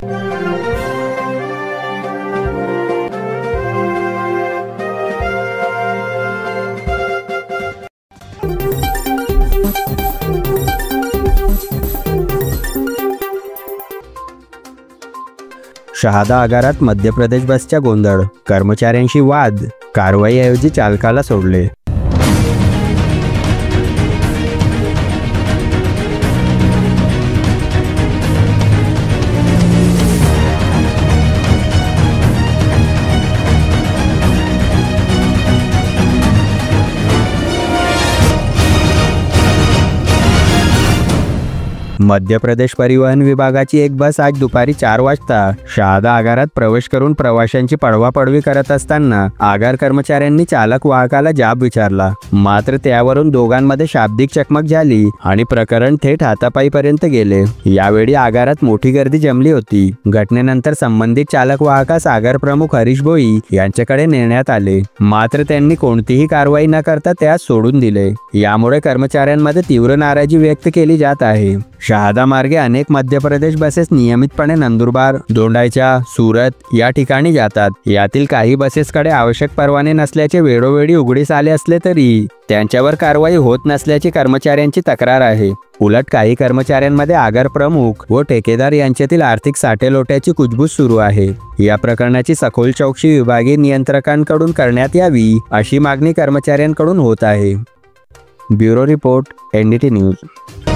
शहादा आगारात मध्य प्रदेश बसच्या गोंधळ, कर्मचाऱ्यांशी वाद, कारवाईऐवजी चालकाला सोडले। मध्य प्रदेश परिवहन विभागाची एक बस आज दुपारी 4 वाजता शहादा आगारात प्रवेश करून प्रवाशांची पळवापळवी करत असताना आगार कर्मचाऱ्यांनी चालक वाहकाला जाब विचारला। मात्र त्यावरून दोघांमध्ये शाब्दिक चकमक झाली आणि प्रकरण थेट हातापाईपर्यंत गेले। यावेळी आगारात मोठी गर्दी जमली होती। घटनेनंतर संबंधित चालक वाहकास आगार प्रमुख हरीश भोई यांच्याकडे नेण्यात आले, मात्र त्यांनी कोणतीही कारवाई न करता त्यास सोडून दिले। यामुळे कर्मचाऱ्यांमध्ये तीव्र नाराजी व्यक्त केली जात आहे। शहादा मार्गे अनेक मध्य प्रदेश बसेस नियमितपणे नंदुरबार, दोंडाईचा, सुरत या ठिकाणी जातात। यातील काही बसेसकडे आवश्यक परवाने नसल्याचे वेळोवेळी उघडीस आले असले तरी त्यांच्यावर कारवाई होत नसल्याची कर्मचाऱ्यांची तक्रार आहे। उलट काही कर्मचाऱ्यांमध्ये आगार प्रमुख व ठेकेदार यांच्यातील आर्थिक साटेलोट्याची कुजबूज सुरू आहे। या प्रकरणाची सखोल चौकशी विभागीय नियंत्रकांकडून करण्यात यावी अशी मागणी कर्मचाऱ्यांकडून होत आहे। Bureau report, NDT news.